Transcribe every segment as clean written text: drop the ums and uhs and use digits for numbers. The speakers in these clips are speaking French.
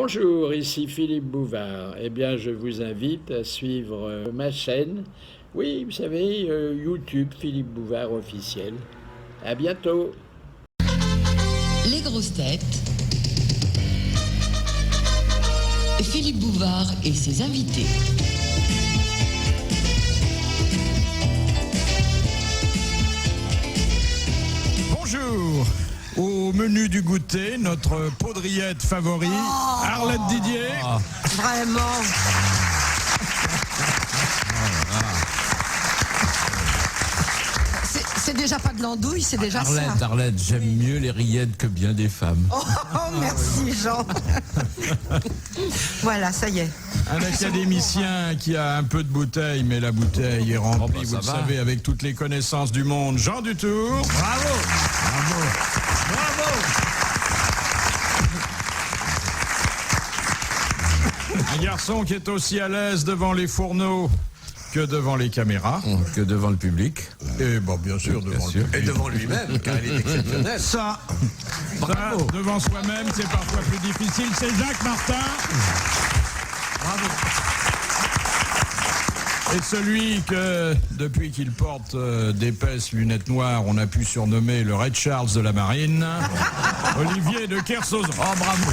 Bonjour, ici Philippe Bouvard. Eh bien, je vous invite à suivre ma chaîne. Oui, vous savez, YouTube, Philippe Bouvard officiel. À bientôt. Les grosses têtes. Philippe Bouvard et ses invités. Bonjour. Au menu du goûter, notre poudriette favori, Arlette Didier. Vraiment. C'est déjà pas de l'andouille, c'est déjà ça. Arlette, j'aime mieux les rillettes que bien des femmes. Oh, merci Jean. Voilà, ça y est. Un académicien qui a un peu de bouteille, mais la bouteille est remplie, vous le savez, avec toutes les connaissances du monde. Jean Dutour. Bravo. Un garçon qui est aussi à l'aise devant les fourneaux que devant les caméras. Que devant le public. Et bon, bien sûr, devant le public. Et devant lui-même, car il est exceptionnel. Ça, devant soi-même, c'est parfois plus difficile. C'est Jacques Martin. Bravo. Et celui que, depuis qu'il porte d'épaisses lunettes noires, on a pu surnommer le Red Charles de la marine, Olivier de Kersauzon. Oh, bravo.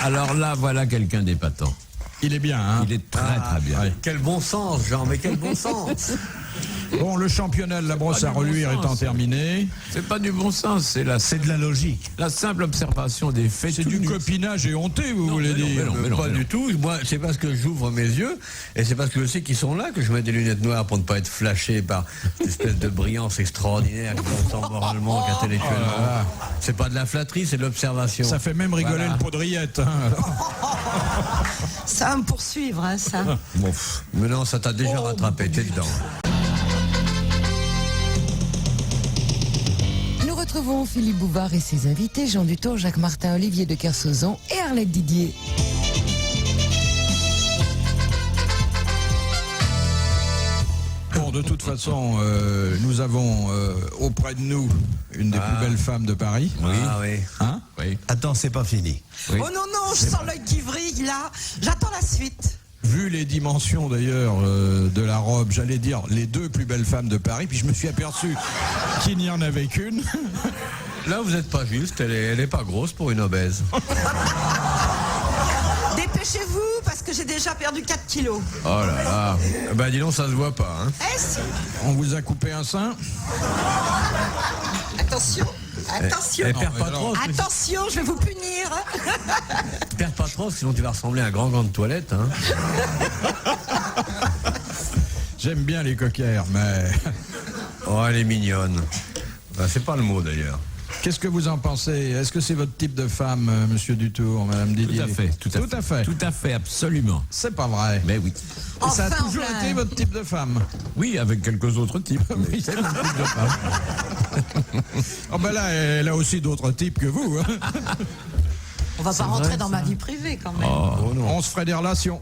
Alors là, voilà quelqu'un d'épatant. Il est bien, hein? Il est très bien. Ouais. Quel bon sens, Jean, mais quel bon sens. Bon, le championnat de la brosse à reluire étant terminé. C'est pas du bon sens, c'est de la logique. La simple observation des faits. C'est du copinage éhonté, vous voulez dire? Pas du tout. Moi, c'est parce que j'ouvre mes yeux et c'est parce que je sais qu'ils sont là que je mets des lunettes noires pour ne pas être flashé par une espèce de brillance extraordinaire qui me semble moralement qu'intellectuellement. C'est pas de la flatterie, c'est de l'observation. Ça fait même rigoler le poudriette. Hein, Ça va me poursuivre, hein, ça. Bon, mais non, ça t'a déjà rattrapé, t'es dedans. Nous retrouvons Philippe Bouvard et ses invités, Jean Dutour, Jacques Martin, Olivier de Kersauzon et Arlette Didier. Bon, de toute façon, nous avons auprès de nous une des plus belles femmes de Paris. Ah oui. Hein? Oui. Attends, c'est pas fini. Oui. Oh non, non, je sens l'œil qui vrille, là. J'attends la suite. Vu les dimensions d'ailleurs de la robe, j'allais dire les deux plus belles femmes de Paris, puis je me suis aperçu qu'il n'y en avait qu'une. Là, vous n'êtes pas juste, elle est pas grosse pour une obèse. Dépêchez-vous, parce que j'ai déjà perdu 4 kilos. Oh là là. Bah dis donc, ça se voit pas, hein. Est-ce? On vous a coupé un sein. Attention, attention. Perds pas trop. Attention, je vais vous punir. Perds pas trop, sinon tu vas ressembler à un grand gant de toilette, hein. J'aime bien les coquères, mais Oh, elle est mignonne. Bah, c'est pas le mot d'ailleurs. qu'est-ce que vous en pensez? Est-ce que c'est votre type de femme, monsieur Dutour, madame Didier? Tout à fait, absolument. C'est pas vrai. Mais oui. Et ça a Enfin, toujours enfin. été votre type de femme? Oui, avec quelques autres types. Oui, c'est mon type de femme. Oh ben là, elle a aussi d'autres types que vous. Hein. On va pas rentrer dans ma vie privée, quand même. On se ferait des relations.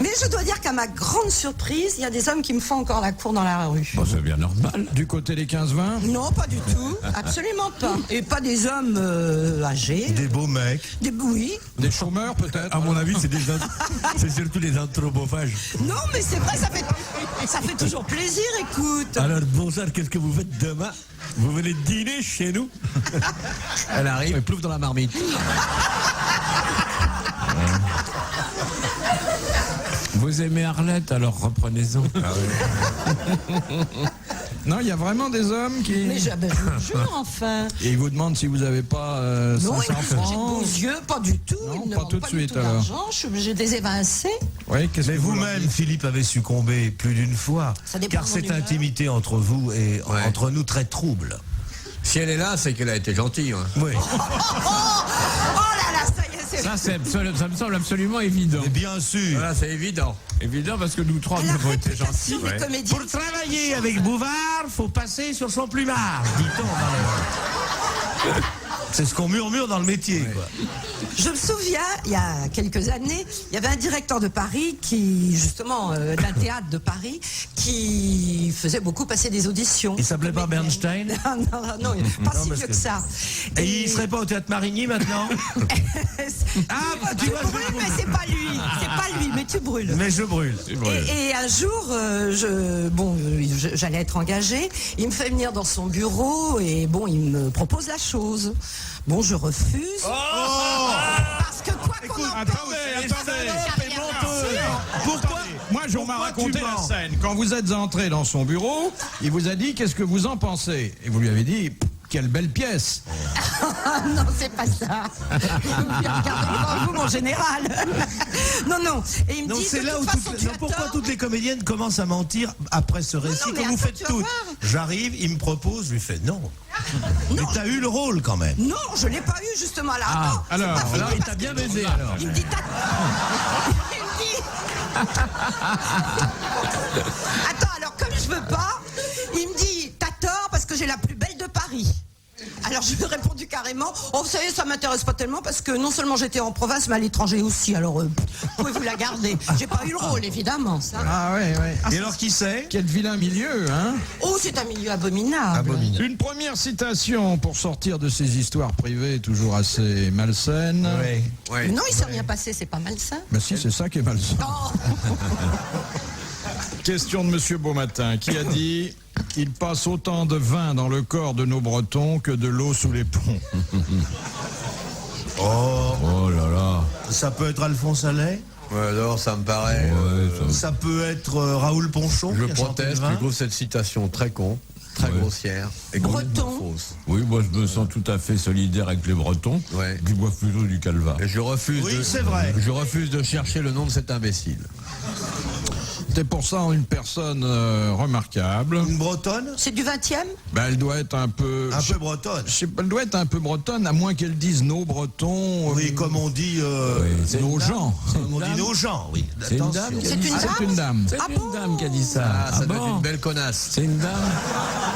Mais je dois dire qu'à ma grande surprise, il y a des hommes qui me font encore la cour dans la rue. Bon, c'est bien normal. Du côté des 15-20? Non, pas du tout. Absolument pas. Et pas des hommes âgés. Des beaux mecs. Oui. Des chômeurs peut-être? À mon avis, c'est surtout les anthropophages. Non, mais c'est vrai, ça fait toujours plaisir, écoute. Alors, bonsoir, qu'est-ce que vous faites demain? Vous venez dîner chez nous? Elle arrive et plouffe dans la marmite. Vous aimez Arlette, alors reprenez-en. Non, il y a vraiment des hommes qui... Mais je vous jure, enfin. Et ils vous demandent si vous n'avez pas Non, 500 j'ai de beaux francs. yeux, pas du tout. Non, Ils ne pas demandent tout de pas suite, du tout alors. d'argent. Je suis obligée de les évincer. Oui, qu'est-ce Mais que vous leur vous-même, dites? Philippe, avez succombé plus d'une fois. Ça dépend Car de mon cette humeur. intimité entre vous et entre nous très trouble. Si elle est là, c'est qu'elle a été gentille, hein. Oui. Oh là là, ça y est, c'est... Ça me semble absolument évident. Mais bien sûr. Voilà, c'est évident. Évident parce que nous trois, La nous avons été gentils. réputation des comédiens. Pour travailler avec Bouvard, faut passer sur son plumard, dit-on. C'est ce qu'on murmure dans le métier, quoi. Je me souviens, il y a quelques années, il y avait un directeur de Paris qui, justement, d'un théâtre de Paris, qui faisait beaucoup passer des auditions. Il s'appelait pas Bernstein? Non, pas si vieux que ça. Et il serait pas au Théâtre Marigny maintenant? Tu brûles, mais c'est pas lui. C'est pas lui, mais tu brûles. Mais je brûle. Et un jour, j'allais être engagée. Il me fait venir dans son bureau et bon, il me propose la chose. Bon, je refuse. Parce que quoi qu'on en pense, Pourquoi? Moi, on m'a raconté la scène. Quand vous êtes entré dans son bureau, il vous a dit qu'est-ce que vous en pensez? Et vous lui avez dit quelle belle pièce. Non, c'est pas ça. Regardez devant vous, mon général. Non. Et il me Non, dit, c'est de là toute où façon, tu as pourquoi tort. toutes les comédiennes commencent à mentir après ce récit, mais comme vous attends, faites tu vas toutes. voir. J'arrive, il me propose, je lui fais non. Mais t'as eu le rôle quand même. Non, je l'ai pas eu justement là. Attends, c'est alors, pas fini Alors il parce t'a bien qu'il me dit- baisé alors. Il me dit Attends, alors comme je veux pas, il me dit t'as tort parce que j'ai la plus belle de Paris. Alors je lui ai répondu carrément, oh vous savez ça m'intéresse pas tellement parce que non seulement j'étais en province mais à l'étranger aussi, alors pouvez-vous la garder. J'ai pas eu le rôle évidemment ça. Ah ouais. Et alors qui c'est? Quel vilain milieu, hein? Oh c'est un milieu abominable. Abominable. Une première citation pour sortir de ces histoires privées toujours assez malsaines. Ouais. Ouais. Non il s'est rien passé, c'est pas malsain. Mais si, c'est ça qui est malsain. Oh. Question de Monsieur Beaumatin qui a dit « Il passe autant de vin dans le corps de nos Bretons que de l'eau sous les ponts. Oh là là. Ça peut être Alphonse Allais. Ouais, alors ça me paraît. Ça peut être Raoul Ponchon. Je qui a chanté le proteste, vin. je trouve cette citation très con, très grossière et complètement Breton. fausse. Oui, moi je me sens tout à fait solidaire avec les Bretons, Ouais. qui boivent plutôt du calva. Et je refuse. Oui, c'est vrai. Je refuse de chercher le nom de cet imbécile. C'est pour ça une personne remarquable. Une bretonne. C'est du 20e. Ben, elle doit être un peu... Un peu bretonne. Je sais pas, elle doit être un peu bretonne, à moins qu'elle dise nos Bretons, Oui, comme on dit. c'est nos une dame. gens. Comme on dit nos gens, oui. C'est une Attention. dame qui a C'est dit une ça. dame. C'est une dame. C'est une dame qui a dit ça. Ah, ça doit être bon une belle connasse. C'est une dame.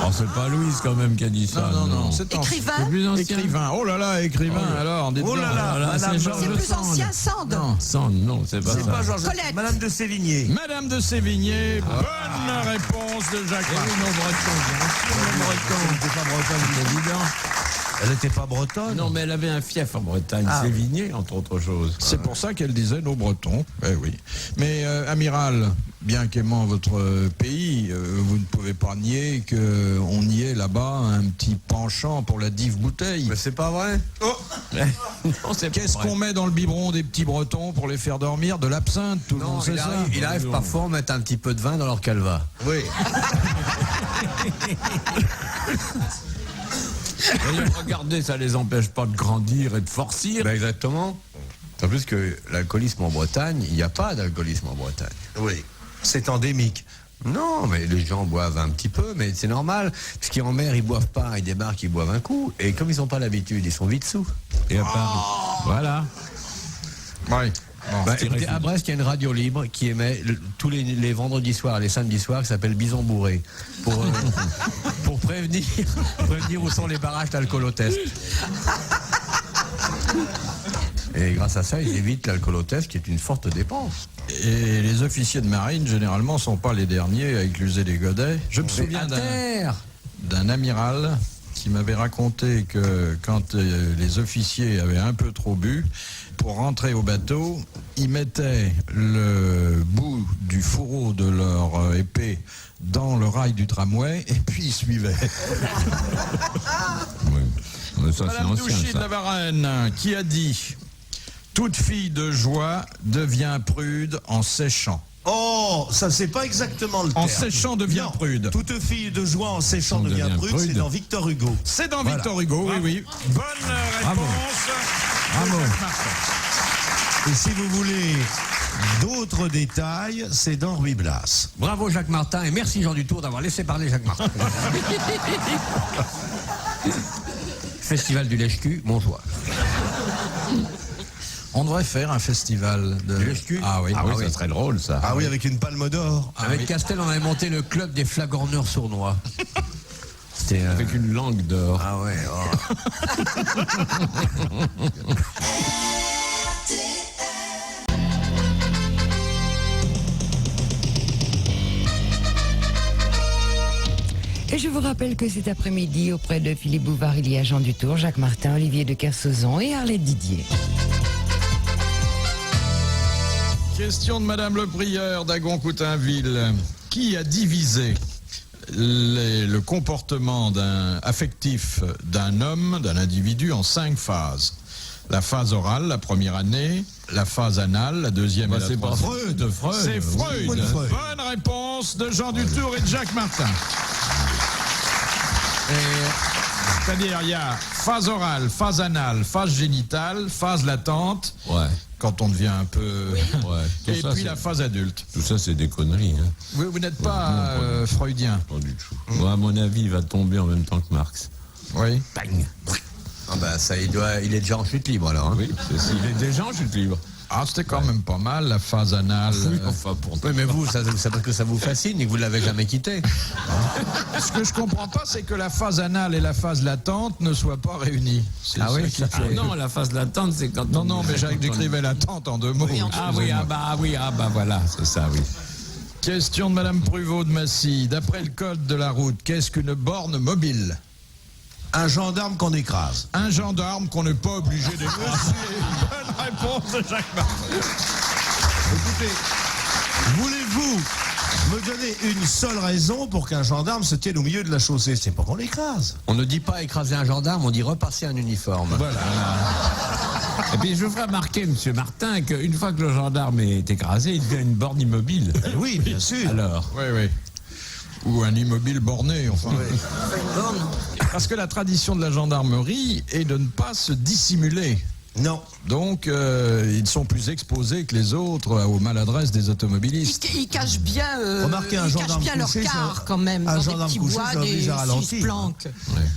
Oh, c'est pas Louise quand même qui a dit ça. Non, c'est ancien. Écrivain. C'est plus ancien. Écrivain. Oh là là, écrivain, alors. dites Oh là donc. là, Voilà, madame, c'est Georges C'est plus Sand. ancien, Sand. Non. Sand, non, c'est pas C'est ça. pas Georges. Colette. Madame de Sévigné. Madame de Sévigné, bonne réponse de Jacques Eh oui, Martin. nos Bretons, bien sûr, nos Bretons. Elle n'était pas bretonne. C'est évident. Elle n'était pas bretonne. Non, mais elle avait un fief en Bretagne, Ah. Sévigné, entre autres choses. C'est pour ça qu'elle disait nos Bretons. Eh oui. Mais amiral, bien qu'aimant votre pays, vous ne pouvez pas nier qu'on y ait là-bas un petit penchant pour la dive bouteille. Mais c'est pas vrai. Non, c'est pas Qu'est-ce vrai. qu'on met dans le biberon des petits Bretons pour les faire dormir? De l'absinthe, tout le Non, monde sait ça. il arrive parfois à mettre un petit peu de vin dans leur calva. Oui. Et regardez, ça les empêche pas de grandir et de forcir. Ben exactement. En plus que l'alcoolisme en Bretagne, il n'y a pas d'alcoolisme en Bretagne. Oui. C'est endémique. Non, mais les gens boivent un petit peu, mais c'est normal. Parce qu'en mer, ils boivent pas, ils débarquent, ils boivent un coup. Et comme ils n'ont pas l'habitude, ils sont vite sous. Et à part... Voilà. Oui. Bon. Bah, écoutez, à Brest, il y a une radio libre qui émet tous les vendredis soirs et les samedis soirs, qui s'appelle Bison Bourré, pour prévenir où sont les barrages d'alcoolotest. Et grâce à ça, ils évitent l'alcoolotest, qui est une forte dépense. Et les officiers de marine, généralement, sont pas les derniers à écluser les godets. Je me souviens à terre. d'un amiral qui m'avait raconté que quand les officiers avaient un peu trop bu, pour rentrer au bateau, ils mettaient le bout du fourreau de leur épée dans le rail du tramway et puis ils suivaient. Oui. Mais ça, c'est Madame ancien, Douchy de ça. la Varenne qui a dit « Toute fille de joie devient prude en séchant ». Oh, ça c'est pas exactement le terme. En séchant devient Non. prude. Toute fille de joie en séchant On devient devient prude, c'est prude. dans Victor Hugo. C'est dans Voilà. Victor Hugo, oui. Bonne réponse. Bravo. de Jacques Martin. Et si vous voulez d'autres détails, c'est dans Ruy Blas. Bravo Jacques Martin et merci Jean Dutour d'avoir laissé parler Jacques Martin. Festival du Lèche-Cul, bonsoir. On devrait faire un festival de... Lèche-cul. Ah oui, Ah oui, ça serait drôle, ça. Ah oui, avec une palme d'or. Avec Castel, on avait monté le club des flagorneurs sournois. C'était Avec une langue d'or. Ah ouais. Et je vous rappelle que cet après-midi, auprès de Philippe Bouvard, il y a Jean Dutour, Jacques Martin, Olivier de Kersauzon et Arlette Didier. Question de Madame le Prieur d'Agon-Coutainville. Qui a divisé le comportement affectif d'un homme, d'un individu, en 5 phases? La phase orale, la première année, la phase anale, la deuxième et la C'est pas troisième. Freud. C'est Freud. Bonne réponse de Jean Dutour et de Jacques Martin. C'est-à-dire, il y a phase orale, phase anale, phase génitale, phase latente, Ouais. quand on devient un peu... Ouais. Tout Et ça, puis c'est- la phase adulte. Tout ça, c'est des conneries. Hein. Vous n'êtes pas freudien. Pas du tout. Moi, à mon avis, il va tomber en même temps que Marx. Oui. Bang. Ah bah ça, il est déjà en chute libre alors. Hein. Oui, il est déjà en chute libre. Ah, c'était quand même pas mal, la phase anale. Enfin, pour Oui, mais vous, c'est parce que ça vous fascine et que vous l'avez jamais quitté. Ce que je comprends pas, c'est que la phase anale et la phase latente ne soient pas réunies. C'est Ah oui, ça qui ça- fait- non, la phase latente, c'est quand Non, non, mais j'écrivais latente en 2 mots. Ah oui, voilà, c'est ça, oui. Question de Madame Pruvot de Massy. D'après le code de la route, qu'est-ce qu'une borne mobile? Un gendarme qu'on écrase. Un gendarme qu'on n'est pas obligé d'écouter. Bonne réponse de Jacques Martin. Écoutez, voulez-vous me donner une seule raison pour qu'un gendarme se tienne au milieu de la chaussée? C'est pas qu'on l'écrase. On ne dit pas écraser un gendarme, on dit repasser un uniforme. Voilà. Et puis je vous ferai remarquer, monsieur Martin, qu'une fois que le gendarme est écrasé, il devient une borne immobile. Oui, bien sûr. Alors, Oui, oui. Ou un immobile borné, enfin. Parce que la tradition de la gendarmerie est de ne pas se dissimuler. Non. Donc, ils sont plus exposés que les autres aux maladresses des automobilistes. Ils cachent bien, Remarquez, un ils cachent gendarme bien leur couché, car ça- quand même. un Dans des gendarme petits couché, bois, ça oblige des à ralentir. 6 planques.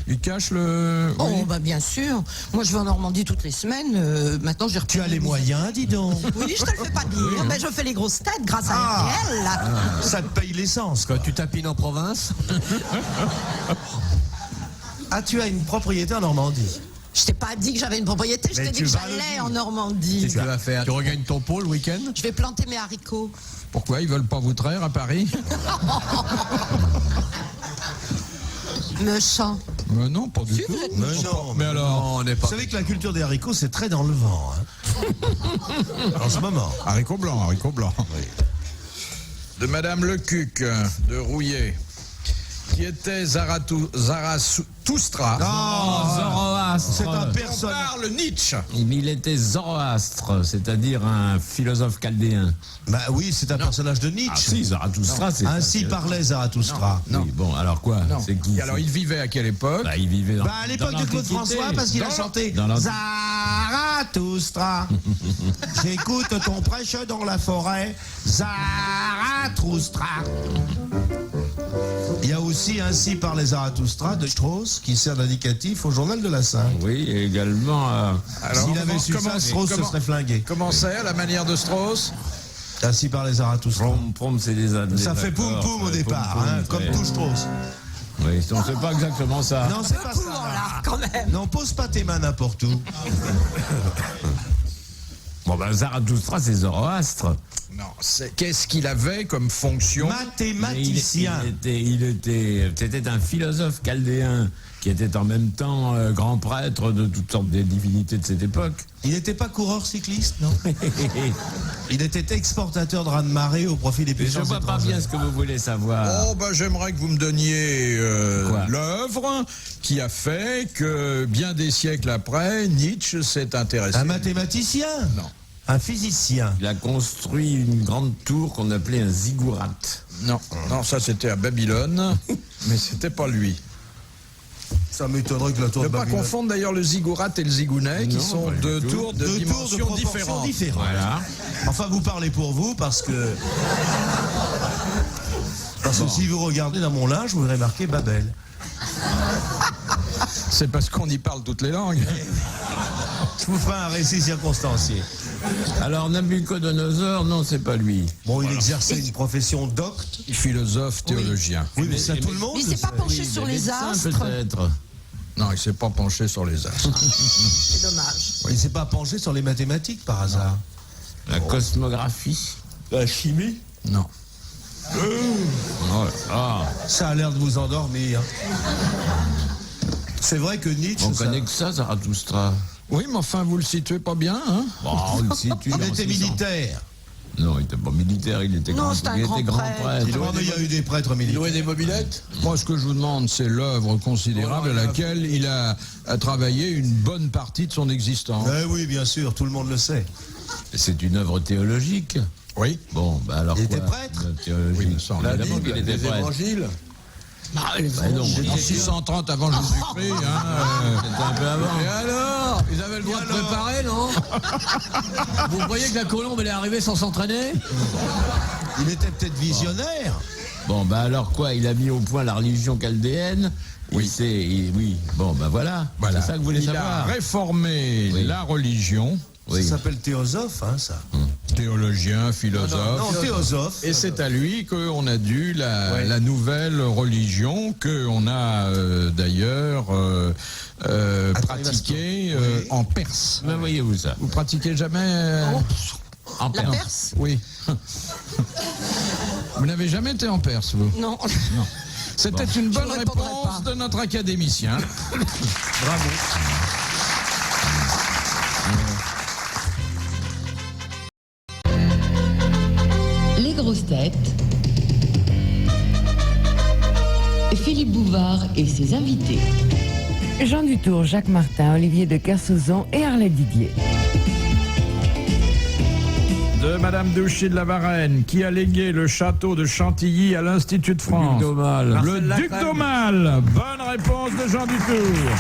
Ils cachent le... Oh, oui. bah bien sûr. Moi, je vais en Normandie toutes les semaines. Maintenant, j'ai Tu as les moyens, dis donc. Oui, je te le fais pas dire, mais je fais les grosses têtes grâce à RTL. Ça te paye l'essence, quoi. Quand tu tapines en province, Ah, tu as une propriété en Normandie. Je t'ai pas dit que j'avais une propriété, je Mais t'ai dit tu que vas j'allais le dire. en qu'est-ce Normandie. que tu vas faire? Tu regagnes ton pôle le week-end? Je vais planter mes haricots. Pourquoi ils veulent pas vous traire à Paris? Méchant. Mais non, pas du Si, tout. vous êtes Mais non. Mais alors, Non, on n'est Vous pas. savez que la culture des haricots, c'est très dans le vent. Hein. En ce moment. haricots blancs, haricots blancs. De Madame Lecuc de Rouillé, qui était Zarathustra. Zoroastre. C'est un On personnage. parle Nietzsche. Il était Zoroastre, c'est-à-dire un philosophe chaldéen. Bah oui, c'est un personnage de Nietzsche. Ah si, Zarathustra, c'est ça. Ainsi parlait Zarathustra. Oui, bon, alors quoi? Non. C'est qui? Et alors, il vivait à quelle époque? Bah, il vivait dans, Bah à l'époque dans de Claude l'Antiquité. François, parce qu'il a Dans- chanté dans l'Antiquité. Zarathustra. J'écoute ton prêche dans la forêt, Zarathustra. Il y a aussi Ainsi parlait Zarathustra de Strauss qui sert d'indicatif au journal de la Sainte. Oui, et également... Alors, S'il avait su ça, Strauss se serait flingué. Comment c'est, à la manière de Strauss? Ainsi parlait Zarathustra. Prom, c'est des Ça fait poum poum au départ, hein, comme tout Strauss. Oui, on sait pas exactement ça. Non, c'est pas Cours ça. là, quand même. Non, pose pas tes mains n'importe où. Bon, ben, Zarathustra, c'est Zoroastre. Non, qu'est-ce qu'il avait comme fonction? Mathématicien. C'était un philosophe chaldéen qui était en même temps grand prêtre de toutes sortes de divinités de cette époque. Il n'était pas coureur cycliste, non? Il était exportateur de raz-de-marée au profit des Mais je puissances vois pas bien ce que vous voulez savoir. Oh, ben j'aimerais que vous me donniez Quoi? l'œuvre qui a fait que, bien des siècles après, Nietzsche s'est intéressé. Un mathématicien? Non. Un physicien? Il a construit une grande tour qu'on appelait un ziggurat. Non, non, ça c'était à Babylone, mais c'était pas lui. Ça m'étonnerait que la tour Ne de pas Babylone... confondre d'ailleurs le ziggurat et le zigounet, qui Non, sont pas du deux tout. tours de Deux tours de dimensions proportions différentes. Voilà. Enfin, vous parlez pour vous parce que... Parce que si vous regardez dans mon linge, vous verrez marqué Babel. C'est parce qu'on y parle toutes les langues. Je vous ferai un récit circonstancié. Alors, Nabucodonosor, non, c'est pas lui. Bon, il exerçait une profession docte. Philosophe, théologien. Oui, mais ça, tout le monde Mais il le s'est pas sait. penché sur les Médecin, astres. peut-être. Non, il s'est pas penché sur les astres. C'est dommage. Il ne s'est pas penché sur les mathématiques, par hasard. La cosmographie. La chimie. Non. Oh, ah, Ça a l'air de vous endormir. C'est vrai que Nietzsche... on ça- connaît que ça, Zarathustra. Oui, mais enfin, vous le situez pas bien, hein? Bon, on le situe. Il en était 600. militaire. Non, il était pas militaire, il était Non, grand, c'est un il grand était grand prêtre. prêtre. Non, mais il y a eu des prêtres militaires. des mobilettes? Moi, ce que je vous demande, c'est l'œuvre considérable à laquelle il a travaillé une bonne partie de son existence. Eh oui, bien sûr, tout le monde le sait. C'est une œuvre théologique. Oui. Bon, bah alors Il quoi était prêtre? Une théologie. Oui, ça, on La l'a Bible, dit, il était Les prêtre. évangiles? Bah non, En 630 avant Jésus-Christ, c'était un peu avant. Et alors? Ils avaient le droit de préparer, non? Vous croyez que la colombe, elle est arrivée sans s'entraîner? Il était peut-être visionnaire. Bon, bah alors quoi, il a mis au point la religion chaldéenne. Oui. Oui, bon, bah voilà. Voilà. C'est ça que vous voulez il savoir. a réformé Oui. la religion, Oui. Ça s'appelle théosophe, hein, ça. théologien, philosophe. Non, théosophe. Et c'est à lui qu'on a dû la nouvelle religion qu'on a d'ailleurs pratiquée Oui. en Perse. Mais voyez-vous ça. Vous pratiquez jamais En La Perse. Perse? Oui. Vous n'avez jamais été en Perse, vous? Non. C'était une bonne ne répondrai réponse pas. de notre académicien. Bravo. Les grosses têtes. Philippe Bouvard et ses invités. Jean Dutour, Jacques Martin, Olivier de Kersauzon et Arlette Didier. De Madame Douchy de la Varenne, qui a légué le château de Chantilly à l'Institut de France. Duc d'Aumale. Le Duc d'Aumale. Bonne réponse de Jean Dutour.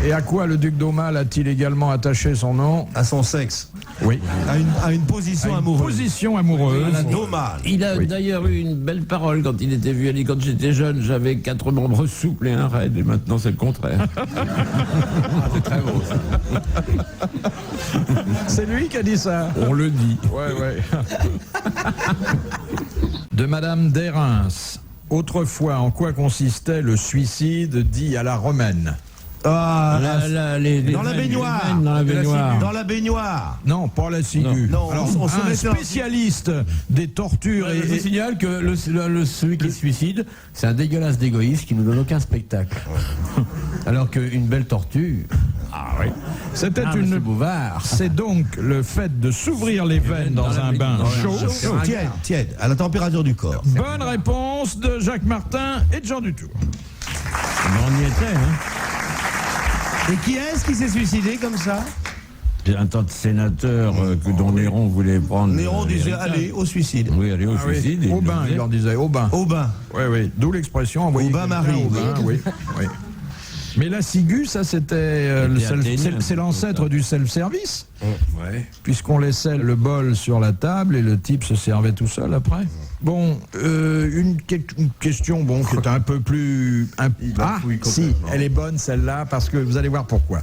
Et à quoi le Duc d'Aumale a-t-il également attaché son nom? À son sexe. Oui. À une position À une amoureuse. position amoureuse. La domale. Il a Oui. d'ailleurs eu une belle parole quand il était vu. Il dit, quand j'étais jeune, j'avais 4 membres souples et un raide, et maintenant c'est le contraire. C'est très beau, ça. C'est lui qui a dit ça. On le dit. Ouais. De Madame Dérins. Autrefois, en quoi consistait le suicide dit à la romaine? Ah, Dans la baignoire. Dans la baignoire. Dans la baignoire. Non, pas la ciguë. Non, Alors, on se un mettait dans- spécialiste des tortures Je vous signale que celui qui se suicide, c'est un dégueulasse d'égoïste qui nous donne aucun spectacle. Alors qu'une belle tortue... Ah oui. C'était Monsieur une. Bouvard. C'est donc le fait de s'ouvrir les veines dans un bain chaud. Tiède, à la température du corps. Bonne réponse de Jacques Martin et de Jean Dutour. On y était, hein. Et qui est-ce qui s'est suicidé comme ça? J'ai un tas de sénateurs dont Néron voulait prendre. Néron disait allez au suicide. Oui, allez au suicide. et Au il bain, le il leur disait, au bain. Au bain. Oui. D'où l'expression envoyer Au bain, quelqu'un Marie. Au bain, oui. Mais la ciguë, ça c'était c'est l'ancêtre du self-service, Ouais. puisqu'on laissait le bol sur la table et le type se servait tout seul après. Bon, une question qui est un peu plus... si, elle est bonne celle-là, parce que vous allez voir pourquoi.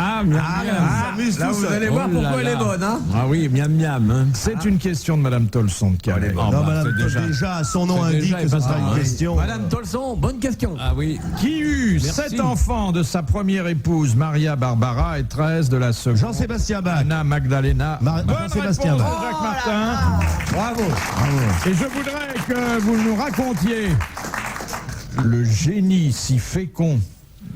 s'amuse Là, tout vous seul. allez voir Oh là pourquoi elle est là. bonne, hein? Ah oui, miam miam. Hein. C'est une question de Madame Tolson de Calais. Ah, Non, bah, madame, c'est déjà, son nom c'est indique déjà que ce sera épatant, une hein. question. Madame Tolson, bonne question. Ah oui. Qui eut Merci. 7 enfants de sa première épouse, Maria Barbara, et 13 de la seconde, Jean-Sébastien Bach. Anna Magdalena. Bonne Jean-Sébastien réponse Bach. de Jacques Martin. Bravo. Et je voudrais que vous nous racontiez le génie si fécond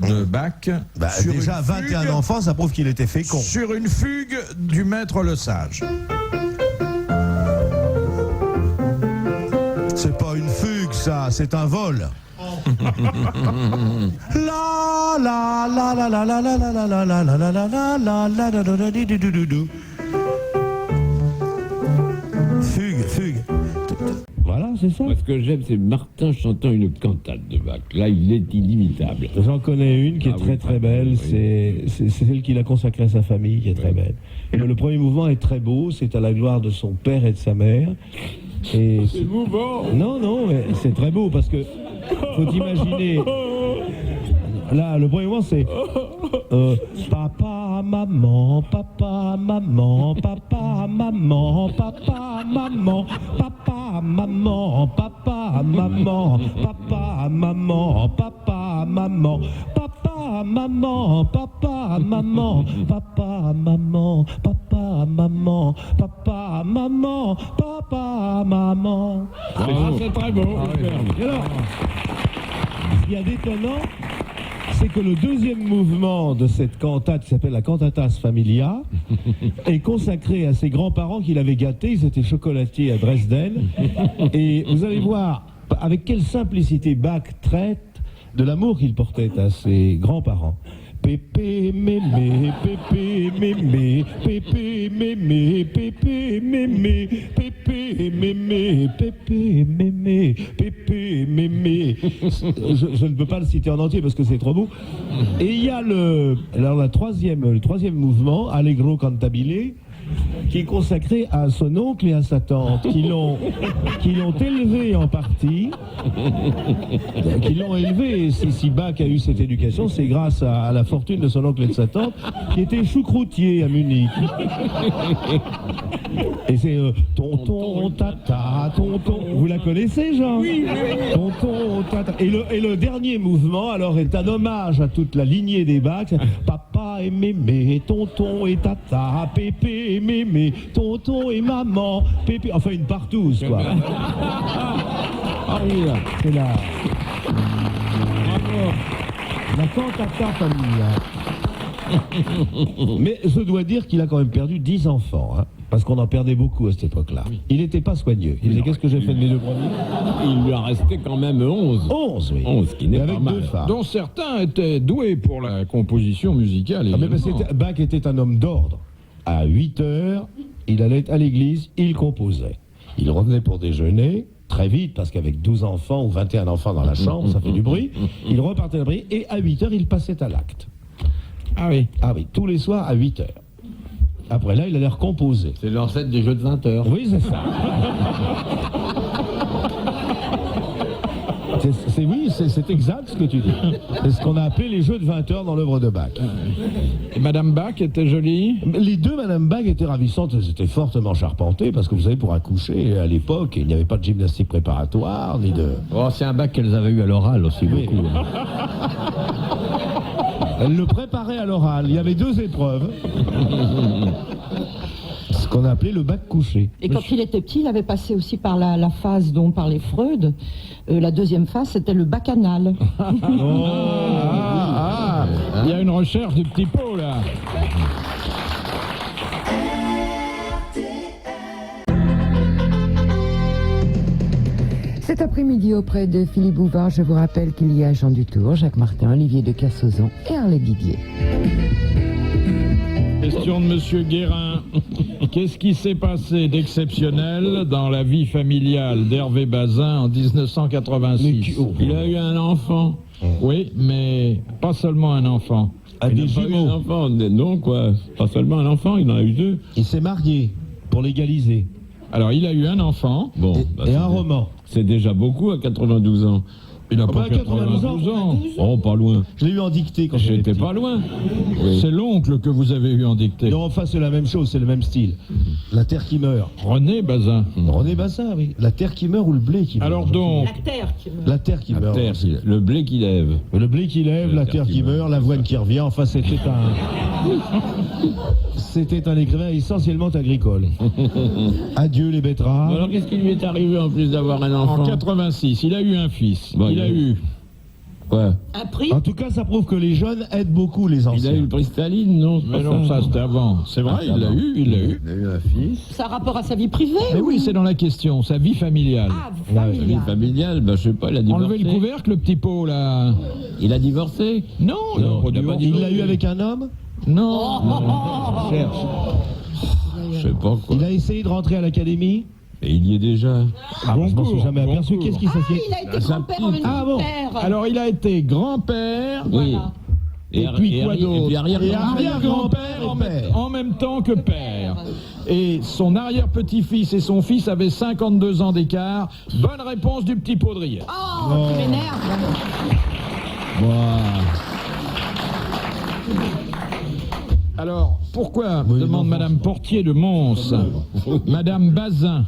de Bach sur Déjà, une 21 fugue- enfants, ça prouve qu'il était fécond. sur une fugue du maître Le Sage. C'est pas une fugue, ça, c'est un vol. La la la la la la la la la la la la la la la la la la la di du du du du. Fugue. Voilà, c'est ça. Ce que j'aime, c'est Martin chantant une cantate de Bach. Là, il est inimitable. J'en connais une qui est Ah très oui, très belle, oui. c'est celle qu'il a consacrée à sa famille, qui est très belle. Et le premier mouvement est très beau, c'est à la gloire de son père et de sa mère. Et C'est mouvant. non, mais c'est très beau parce que faut imaginer. Là, le premier mouvement, c'est papa, maman, papa, maman, papa, maman, papa, maman, papa, maman, papa, maman, papa, maman, papa, maman, papa, maman, papa, maman, papa, maman, papa, maman, papa, maman, papa, maman. C'est très beau. Et alors, ce qu'il y a d'étonnant, c'est que le deuxième mouvement de cette cantate, qui s'appelle la Cantatas Familia, est consacré à ses grands-parents qu'il avait gâtés. Ils étaient chocolatiers à Dresden. Et vous allez voir avec quelle simplicité Bach traite de l'amour qu'il portait à ses grands-parents. Pépé, mémé, pépé, mémé, pépé, mémé, pépé, mémé, pépé, mémé, pépé, mémé, pépé, mémé. Je ne peux pas le citer en entier parce que c'est trop beau. Et il y a le troisième mouvement, Allegro cantabile, qui est consacré à son oncle et à sa tante, qui l'ont élevé en partie, qui l'ont élevé. Et si Bach a eu cette éducation, c'est grâce à la fortune de son oncle et de sa tante, qui était choucroutier à Munich. Et c'est tonton, tata, tonton. Vous la connaissez, Jean? Oui. Tonton, tata. Et le dernier mouvement, alors, est un hommage à toute la lignée des Bach. Papa et mémé, tonton et tata, pépé et mémé, tonton et maman, pépé. Enfin, une partouze, quoi. Ah oui, là, c'est la cantata familiale. Mais je dois dire qu'il a quand même perdu 10 enfants, hein, parce qu'on en perdait beaucoup à cette époque-là. Oui. Il n'était pas soigneux. Il disait, qu'est-ce que j'ai fait de mes deux premiers? Il lui a resté quand même 11. 11, oui. 11, qui n'est pas avec mal. 2 femmes. Dont certains étaient doués pour la composition musicale. Ah, mais Bach était un homme d'ordre. À 8 heures, il allait à l'église, il composait. Il revenait pour déjeuner, très vite, parce qu'avec 12 enfants ou 21 enfants dans la chambre, ça fait du bruit. Il repartait à l'abri et à 8 heures, il passait à l'acte. Ah oui. Ah oui, tous les soirs à 8 heures. Après là, il allait recomposer. C'est l'ancêtre des jeux de 20 heures. Oui, c'est ça. C'est exact ce que tu dis. C'est ce qu'on a appelé les jeux de 20 heures dans l'œuvre de Bach. Et Madame Bach était jolie? Les deux Madame Bach étaient ravissantes, elles étaient fortement charpentées, parce que vous savez, pour accoucher, à l'époque, il n'y avait pas de gymnastique préparatoire, ni de... Oh, c'est un Bach qu'elles avaient eu à l'oral aussi, Oui. beaucoup. Elle le préparait à l'oral. Il y avait 2 épreuves. Ce qu'on a appelé le bac couché. Et quand il était petit, il avait passé aussi par la phase dont parlait Freud. La deuxième phase, c'était le bacchanal. Il y a une recherche du petit pot, là. Cet après-midi, auprès de Philippe Bouvard, je vous rappelle qu'il y a Jean Dutour, Jacques Martin, Olivier de Kersauzon et Harley Didier. Question de Monsieur Guérin. Qu'est-ce qui s'est passé d'exceptionnel dans la vie familiale d'Hervé Bazin en 1986? Il a eu un enfant. Oui, mais pas seulement un enfant. À des Il n'a pas eu jumeaux. un enfant. Non, quoi. Pas seulement un enfant, il en a eu 2. Il s'est marié pour légaliser. Alors, il a eu un enfant. Bon, Et un roman. C'est déjà beaucoup à 92 ans. Il n'a pas bah, 92 92 ans. Oh, pas loin. Je l'ai eu en dictée quand j'étais J'étais petit. pas loin. Oui. C'est l'oncle que vous avez eu en dictée. Non, enfin, c'est la même chose, c'est le même style. La terre qui meurt. René Bazin. René Bazin, oui. La terre qui meurt ou le blé qui meurt. Alors donc, La terre qui meurt. La terre qui La meurt. terre, le blé qui lève. Le blé qui lève, la terre qui meurt, l'avoine qui revient. Enfin, c'était un écrivain essentiellement agricole. Adieu les betteraves. Alors, qu'est-ce qui lui est arrivé en plus d'avoir un en enfant? 86, il a eu un fils. Bon, il a eu. Quoi? Un prix. En tout cas, ça prouve que les jeunes aident beaucoup les Il a anciens. eu le prix Staline, non? Mais non, ça c'était avant. C'est vrai, il l'a eu, il l'a eu. Il a eu un fils. Ça a rapport à sa vie privée? Mais oui, c'est dans la question, sa vie familiale. Ah, Sa vie familiale. familiale, bah, je sais pas, il a divorcé. Enlevez le couvercle, le petit pot, là. Il a divorcé? Non, Non, il a pas Il l'a eu avec un homme. Non. Cherche. Je sais pas quoi. Il a essayé de rentrer à l'académie. Et il y est déjà. Ah, je m'en suis jamais aperçu. Goncourt. Qu'est-ce qui s'est fait? Il a été Ah, grand-père en même Ah, temps bon. que père. Alors, il a été grand-père. Oui. Et puis quoi d'autre? Et puis arrière-grand-père en même temps que père. Et son arrière-petit-fils et son fils avaient 52 ans d'écart. Bonne réponse du petit Paudrier. Oh, tu m'énerves. Alors, pourquoi, demande Madame Portier de Mons, Madame Bazin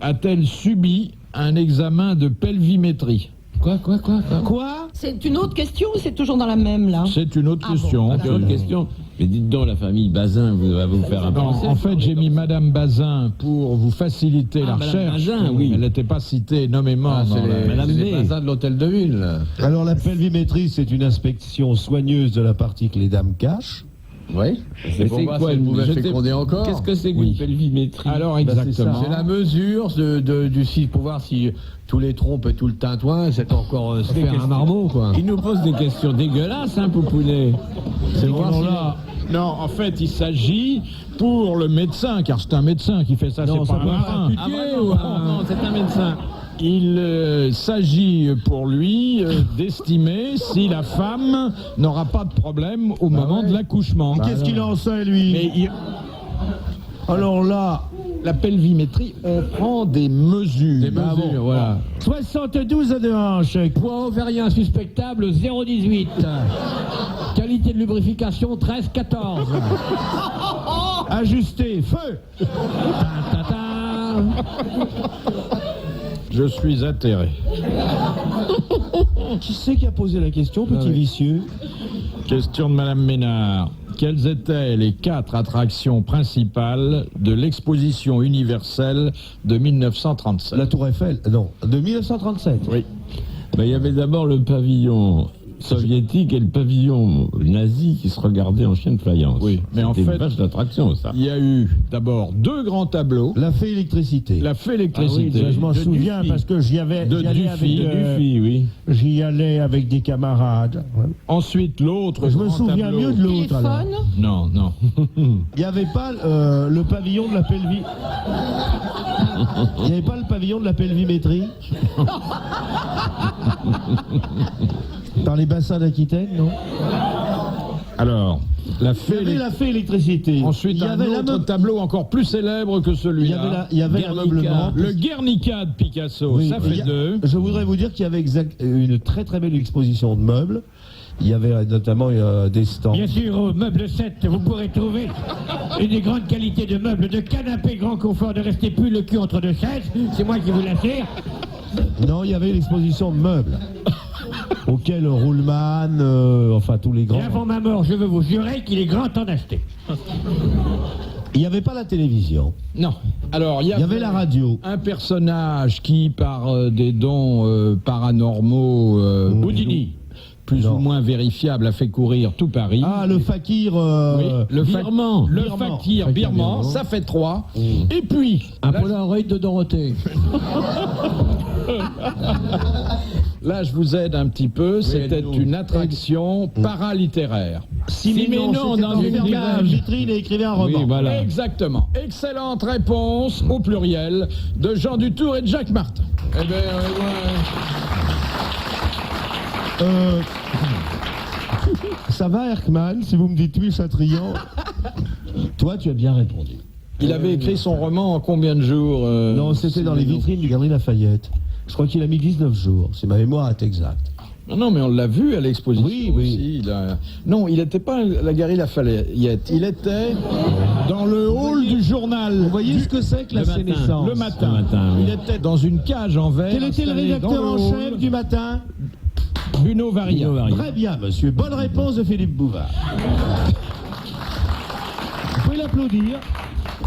a-t-elle subi un examen de pelvimétrie? Quoi? C'est une autre question ou c'est toujours dans la même, là? C'est une autre question. C'est une autre question. Mais dites donc, la famille Bazin va vous faire un Non, procès. en fait, j'ai mis Madame Bazin pour vous faciliter la Madame recherche. Bazin, oui. Elle n'était pas citée nommément dans la... Madame C'est les B. bazins de l'hôtel de ville. Alors la pelvimétrie, c'est une inspection soigneuse de la partie que les dames cachent. Oui. Mais c'est quoi une pouvez j'étais- féconder encore. Qu'est-ce que c'est qu'une pelvimétrie? Alors, C'est exactement. la mesure du site pour voir si tous les trompes et tout le tintouin, c'est encore se faire un marmot, quoi. Il nous pose des questions dégueulasses, hein, Poupounet. C'est voir si là. Non, en fait, il s'agit pour le médecin, car c'est un médecin qui fait ça, Non, c'est ça pas peut un pas marin. Ah, vraiment, non, c'est un médecin. Il s'agit pour lui d'estimer si la femme n'aura pas de problème au moment de l'accouchement. Qu'est-ce qu'il en sait, lui? Mais Alors là, la pelvimétrie, on prend des mesures. Des mesures, voilà. 72 de hanche. Poids ovarien suspectable 0,18. Qualité de lubrification 13,14. Ajusté, feu. Je suis atterré. Qui c'est qui a posé la question, petit vicieux? Question de Madame Ménard. Quelles étaient les 4 attractions principales de l'exposition universelle de 1937? La Tour Eiffel, non, de 1937. Oui. Ben, il y avait d'abord le pavillon soviétique et le pavillon nazi qui se regardaient en chien de faïence. Oui, mais en C'était fait, une vache d'attraction, ça. il y a eu d'abord 2 grands tableaux. La fée électricité. La fée électricité. Ça, je m'en De souviens Dufy. parce que j'y allais Oui. j'y allais avec des camarades. Ouais. Ensuite, l'autre Je me grand souviens tableau. mieux de l'autre. alors. Téléphone? Non, non. Il n'y avait pas le pavillon de la pelvi. Il n'y avait pas le pavillon de la pelvimétrie. Dans les bassins d'Aquitaine, non? Alors, la Il y fée avait la fée électricité. Ensuite, il y un avait autre tableau encore plus célèbre que celui-là. il y avait l'ameublement. Le Guernica de Picasso, Oui, ça il fait y a- 2. Je voudrais vous dire qu'il y avait une très très belle exposition de meubles. Il y avait notamment des stands. Bien sûr, au meuble 7, vous pourrez trouver une des grandes qualités de meubles, de canapé grand confort, de rester plus le cul entre deux chaises. C'est moi qui vous l'assure. Non, il y avait l'exposition de meubles. Auquel Ruhlmann, enfin tous les Et grands. avant ma mort, je veux vous jurer qu'il est grand temps d'acheter. Il n'y avait pas la télévision. Non. Alors, il y Il y avait la radio. un personnage qui, par des dons paranormaux, Houdini. plus Non. ou moins vérifiables, a fait courir tout Paris. Ah, le fakir. Oui, le Birman. Le Birman. fakir birman, ça fait 3. Et puis, Un là, Polaroid de Dorothée. là, je vous aide un petit peu. C'était aide-nous. une attraction paralittéraire. Siménon c'était dans une enfermé dans cage. une vitrine et écrivait un roman. Oui, voilà. Exactement. Excellente réponse au pluriel de Jean Dutour et de Jacques Martin. Eh ben, Ça va, Erkman, si vous me dites oui, Chatrian. Toi, tu as bien répondu. Il avait écrit son roman en combien de jours Non, c'était dans les vitrines du Galerie Lafayette. Je crois qu'il a mis 19 jours, si ma mémoire est exacte. Non, mais on l'a vu à l'exposition. Oui, oui. aussi, Non, il n'était pas à la Galerie Lafayette. Il était dans le hall du journal. Vous voyez ce que c'est que la Le matin. sénescence? Le matin. Le matin, oui. Il était dans une cage en verre. Quel était le installée rédacteur dans en le hall. chef du matin? Bruno Varia. Très bien, monsieur. Bonne réponse de Philippe Bouvard. Vous pouvez l'applaudir.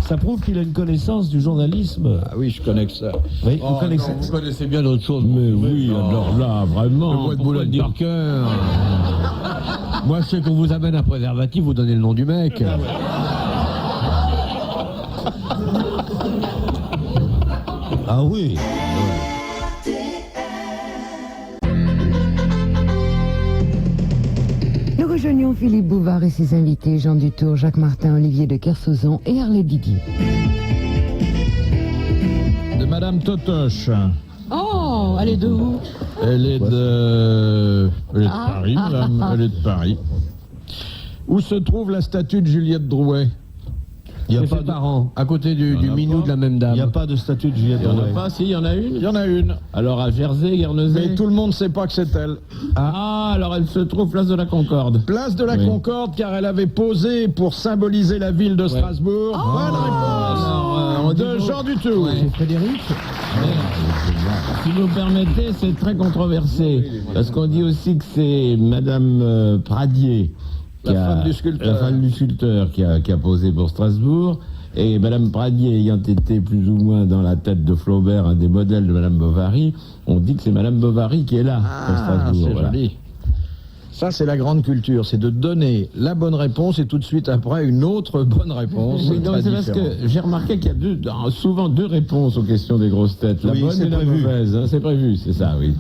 Ça prouve qu'il a une connaissance du journalisme. Ah oui, je connais que ça. Oui, vous connaissez. Vous connaissez bien d'autres choses. Mais oui, alors là, vraiment. Le bois de pourquoi Boulogne dire par cœur. Moi, je sais qu'on vous amène un préservatif, vous donnez le nom du mec. Ah oui. Nous rejoignons Philippe Bouvard et ses invités, Jean Dutour, Jacques Martin, Olivier de Kersauzon et Harley Didier. De Madame Totoche. Oh, elle est de où? Elle est de Paris, madame. Elle est de Paris. Où se trouve la statue de Juliette Drouet? Il n'y a Et pas ses de... parents, à côté du minou pas. de la même Il dame. n'y a pas de statue de Juliette Il n'y en a Drouet. pas, si, il y en a une. Il y en a une. Alors à Jersey, Guernesey. Mais tout le monde ne sait pas que c'est elle. Ah, alors elle se trouve place de la Concorde. Place de la Oui. Concorde, car elle avait posé pour symboliser la ville de Strasbourg. Bonne réponse Alors, de Jean Dutour. C'est Frédéric. Si vous permettez, c'est très controversé. Parce qu'on dit aussi que c'est Madame Pradier, La femme du sculpteur. la femme du sculpteur qui a posé pour Strasbourg. Et Madame Pradier ayant été plus ou moins dans la tête de Flaubert, un des modèles de Madame Bovary, on dit que c'est Madame Bovary qui est là pour Strasbourg. c'est voilà. joli. Ça, c'est la grande culture, c'est de donner la bonne réponse et tout de suite après une autre bonne réponse. Oui, non, très c'est parce différente. que j'ai remarqué qu'il y a souvent deux réponses aux questions des grosses têtes. La Oui, bonne c'est et la prévu. mauvaise. Hein, c'est prévu, c'est ça, oui.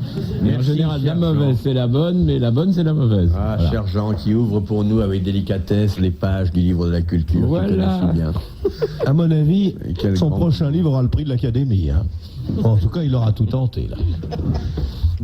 Mais en Merci, général, la cher mauvaise, Jean. c'est la bonne, mais la bonne, c'est la mauvaise. Ah, Voilà. cher Jean, qui ouvre pour nous avec délicatesse les pages du livre de la culture. Voilà. Tu connais si bien. À mon avis, Et quel son grand- prochain livre aura le prix de l'Académie. Hein. En tout cas, il aura tout tenté, là.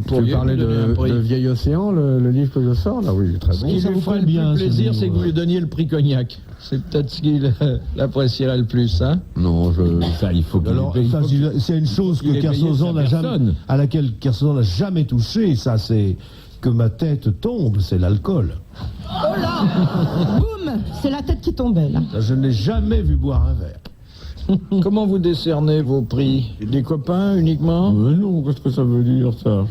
Tu parlais de Vieil Océan, le livre que je sors, là, oui, très Ce bon. qui ça lui vous ferait colle le bien, plus ce plaisir, livre. c'est que vous lui donniez le prix Cognac. C'est peut-être ce qu'il apprécierait le plus, hein. Non, Ça, il faut qu'il Alors, ait payé. ça, c'est une chose il que ait payé Kersozon sa n'a jamais, personne. à laquelle Kersozon n'a jamais touché. Ça, c'est que ma tête tombe, c'est l'alcool. Oh là Boum C'est la tête qui tombait, là. Ça, je n'ai jamais vu boire un verre. Comment vous décernez vos prix? Des copains uniquement? Non, qu'est-ce que ça veut dire, ça?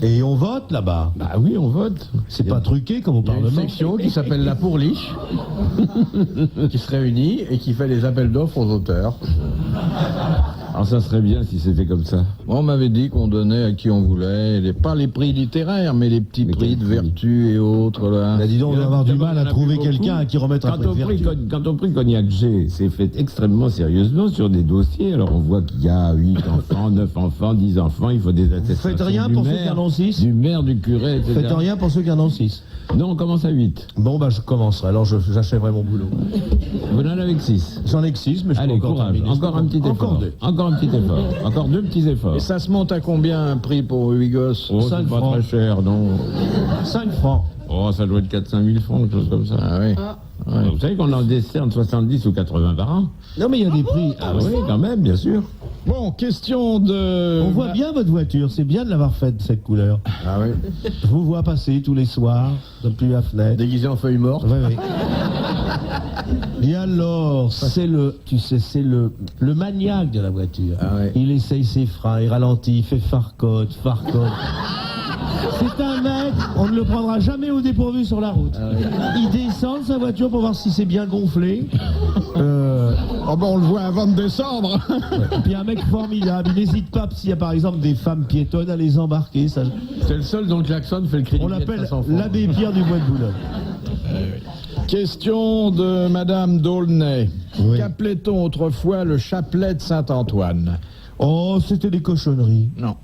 Et on vote là-bas. Bah oui, on vote. C'est pas truqué comme au Il y a une Parlement. section qui s'appelle la Pourliche, qui se réunit et qui fait les appels d'offres aux auteurs. Alors ça serait bien si c'était comme ça. On m'avait dit qu'on donnait à qui on voulait, pas les prix littéraires, mais les petits Mais prix quel de prix vertu et autres, là. Là, dis donc, on va avoir du mal à Il y en a trouver plus quelqu'un beaucoup. à qui remettre un prix de vertu. Quand on prie Cognac G, c'est fait extrêmement sérieusement sur des dossiers. Alors on voit qu'il y a 8 enfants, 9 enfants, 10 enfants, il faut des attestations. faites rien du pour ceux maire, qui en ont 6? Du maire, du curé, etc. Faites rien pour ceux qui en ont 6. Non, on commence à 8. Bon, bah, je commencerai. Alors, j'achèverai mon boulot. Vous en avez que 6. J'en ai que 6, mais je Allez, peux encore courage. terminer. Encore un petit effort. Encore 2. Encore un petit effort. Encore 2 petits efforts. Et ça se monte à combien un prix pour 8 gosses? Oh, 5 c'est pas francs. très cher, non. 5 francs. Oh, ça doit être 4-5 000 francs, quelque chose comme ça. Ah oui. Ouais. Vous savez qu'on en décerne 70 ou 80 par an? Non, mais il y a des prix. Ah oui, quand même, bien sûr. Bon, question de... On voit bien votre voiture. C'est bien de l'avoir faite, cette couleur. Ah oui. Je vous vois passer tous les soirs depuis la fenêtre. Déguisé en feuille morte. Oui, oui. Et alors, c'est le maniaque de la voiture. Ah ouais. Il essaye ses freins, il ralentit, il fait farcotte. C'est un mec, on ne le prendra jamais au dépourvu sur la route. Il descend de sa voiture pour voir si c'est bien gonflé. Oh ben on le voit avant de descendre. Et puis un mec formidable, il n'hésite pas s'il y a par exemple des femmes piétonnes à les embarquer. Ça, C'est le seul dont le klaxon fait le cri on du l'appelle 500 francs. l'abbé Pierre du Bois de Boulogne. Question de Madame D'aulnay. Oui. Qu'appelait-on autrefois le chapelet de Saint-Antoine? Oh, c'était des cochonneries. Non.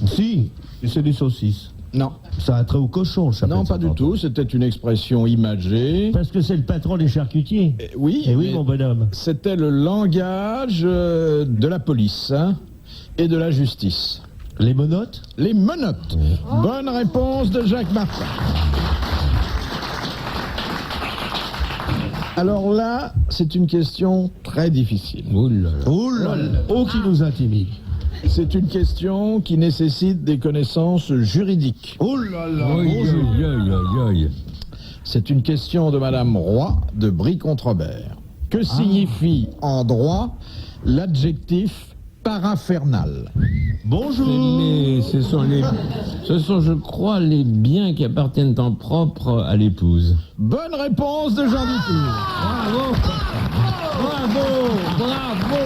Si, c'est des saucisses. Non. Ça a trait au cochon, le chapelet Non, de pas du Saint-Antoine. tout. C'était une expression imagée. Parce que c'est le patron des charcutiers. Oui, Eh oui, mais mon bonhomme. c'était le langage de la police hein, et de la justice. Les monotes? Les menottes. Bonne réponse de Jacques Martin. Alors là, c'est une question très difficile. Oh là là. Oh, qui nous intimide. C'est une question qui nécessite des connaissances juridiques. Oh là là. Aïe, Bonjour. aïe, aïe, aïe, aïe. C'est une question de Madame Roy de Brie-Contrebert. Que signifie en droit l'adjectif parafernal? Bonjour. Ce sont, je crois, les biens qui appartiennent en propre à l'épouse. Bonne réponse de Jean Dutour. Bravo. Bravo.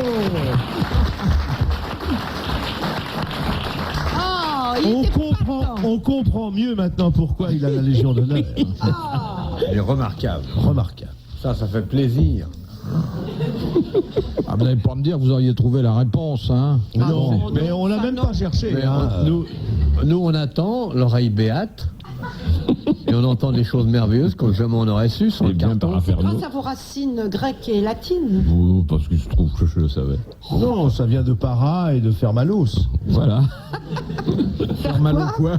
Oh, il était content. On comprend mieux maintenant pourquoi il a la Légion d'honneur. Il est remarquable. Remarquable. Ça fait plaisir. Ah, vous n'allez pas me dire que vous auriez trouvé la réponse, hein? Non, mais on l'a même pas cherché. Mais hein. nous, on attend l'oreille béate et on entend des choses merveilleuses comme jamais on aurait su sur Et le bien carton. parafernaux. Grâce à vos racines grecques et latines. Oh, parce que je trouve que je le savais. Non, ça vient de para et de fermalos. Voilà. Faire mal au quoi?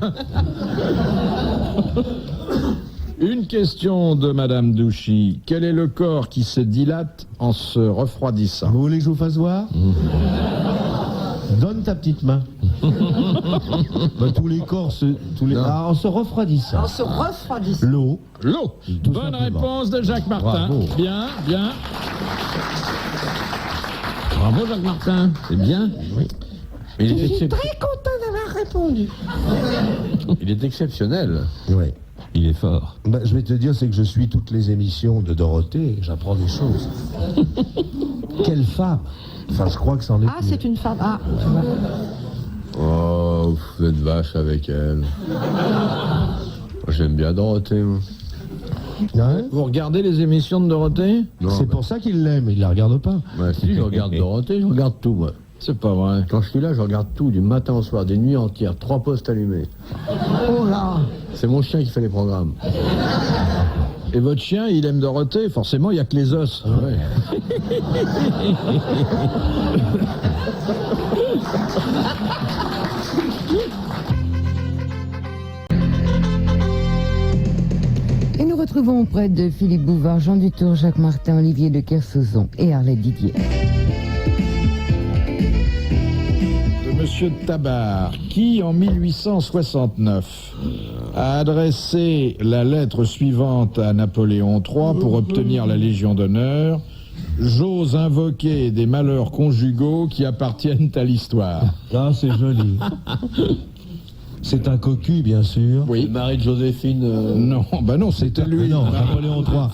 Une question de Madame Douchy. Quel est le corps qui se dilate en se refroidissant? Vous voulez que je vous fasse voir? Donne ta petite main. Tous les corps en se refroidissant. En se refroidissant. L'eau. L'eau. Bonne réponse de Jacques Martin. Bravo. Bien, bien. Bravo Jacques Martin, c'est bien. Oui. Je suis très content d'avoir répondu. Il est exceptionnel. Oui. Il est fort. Je vais te dire, c'est que je suis toutes les émissions de Dorothée, j'apprends des choses. Quelle femme! Enfin, je crois que c'en est. Ah, c'est une femme. Ah, tu vois. Oh, vous êtes vache avec elle. J'aime bien Dorothée, moi. Hein? Vous regardez les émissions de Dorothée? Non, c'est pour ça qu'il l'aime, il la regarde pas. Si, je regarde Dorothée, je regarde tout, moi. C'est pas vrai. Quand je suis là, je regarde tout, du matin au soir, des nuits entières, 3 postes allumés. Oh là. C'est mon chien qui fait les programmes. Et votre chien, il aime Dorothée? Forcément, il n'y a que les os. Ouais. Et nous retrouvons auprès de Philippe Bouvard, Jean Dutour, Jacques Martin, Olivier de Kersauzon et Arlette Didier. Monsieur Tabar, qui en 1869 a adressé la lettre suivante à Napoléon III pour obtenir la Légion d'honneur: j'ose invoquer des malheurs conjugaux qui appartiennent à l'histoire. Ah, c'est joli. C'est un cocu, bien sûr. Oui. Le mari de Joséphine. Non, non, c'était lui. Non, Napoléon III.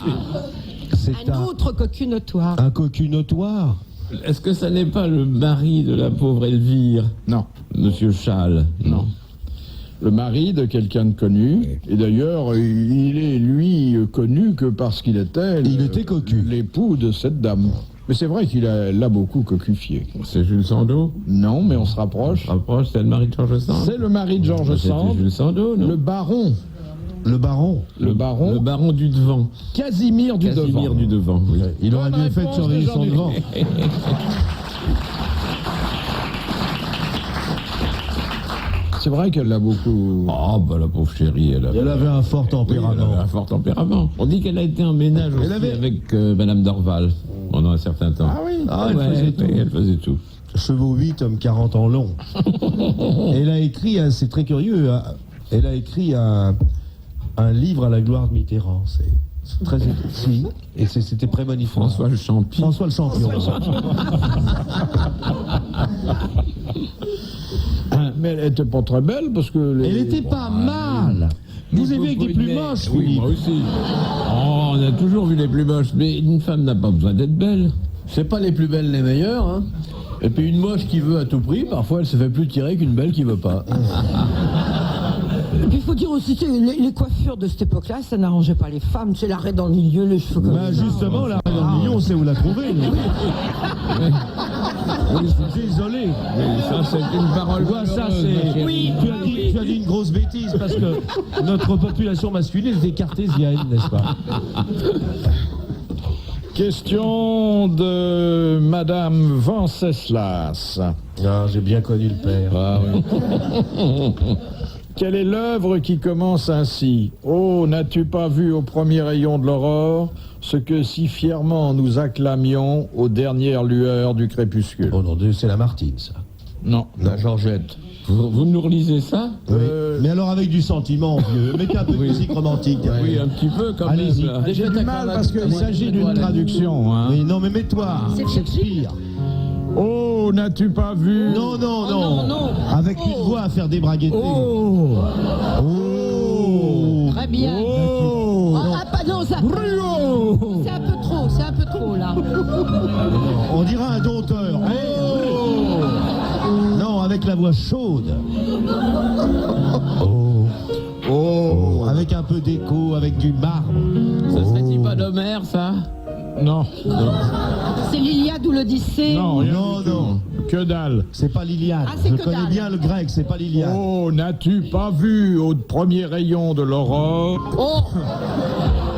C'est Un autre cocu notoire. un cocu notoire. Est-ce que ça n'est pas le mari de la pauvre Elvire? Non. Monsieur Châle? Non. Le mari de quelqu'un de connu. Et d'ailleurs, il est, lui, connu que parce qu'il était... Il était cocu. L'époux de cette dame. Mais c'est vrai qu'il l'a beaucoup cocufié. C'est Jules Sandeau? Non, mais on se rapproche. C'est le mari de Georges Sand? C'est le mari de Georges Sand. Jules Sandeau, non? Le baron. Le baron. Le baron. Le baron du Devant. Casimir du Casimir du Devant, oui. Il aurait Bonne mieux fait de réponse surveiller de son Jean devant. C'est vrai qu'elle l'a beaucoup... Oh, bah la pauvre chérie, elle avait un fort tempérament. Oui, elle avait un fort tempérament. On dit qu'elle a été en ménage aussi avec Madame Dorval pendant un certain temps. Ah oui. Ah, elle faisait tout. Elle faisait tout. Chevaux 8, hommes 40 ans long. Elle a écrit, c'est très curieux, elle a écrit un livre à la gloire de Mitterrand. C'est très si, et c'était prémonitoire. François le Champion. François le Champion. Mais elle était pas très belle parce que... Elle était pas mal. Vous avez vu avec des plus moches, Oui, Philippe. moi aussi. Oh, on a toujours vu les plus moches, mais une femme n'a pas besoin d'être belle. C'est pas les plus belles les meilleures, hein. Et puis une moche qui veut à tout prix, parfois elle se fait plus tirer qu'une belle qui veut pas. Et puis il faut dire aussi que les coiffures de cette époque-là, ça n'arrangeait pas les femmes. C'est l'arrêt dans le milieu, les cheveux comme ça. Justement, là, dans le milieu, on sait où la trouver. Oui, désolé. Oui, ça, c'est une parole. Ça, c'est... Oui. Tu as dit une grosse bêtise parce que notre population masculine était cartésienne, n'est-ce pas? Question de Madame Venceslas. Ah, j'ai bien connu le père. Ah oui. Quelle est l'œuvre qui commence ainsi? Oh, n'as-tu pas vu au premier rayon de l'aurore ce que si fièrement nous acclamions aux dernières lueurs du crépuscule? Oh non, c'est Lamartine, ça. Non. La Georgette. Vous nous relisez ça? Oui. Mais alors avec du sentiment, vieux. Mettez un peu de musique romantique. Oui, un petit peu quand Allez-y. même. Là. J'ai du mal parce qu'il s'agit d'une traduction. Hein. Oui, non, mais mets-toi. C'est Shakespeare. Oh, n'as-tu pas vu? Non, non, Oh, non. non. Avec une voix à faire débraguetter. Oh. Oh. Très bien. Oh. Ah, pas non, ça. C'est un peu trop là. On dirait un dompteur. Oh. Non, avec la voix chaude. Oh. Oh. Avec un peu d'écho, avec du marbre. Ça serait-il pas d'Homère, ça? Non. C'est l'Iliade ou l'Odyssée. Non, Non, non. que dalle. C'est pas l'Iliade. Ah, c'est Je que connais dalle. bien le grec, c'est pas l'Iliade. Oh, n'as-tu pas vu au premier rayon de l'aurore Oh.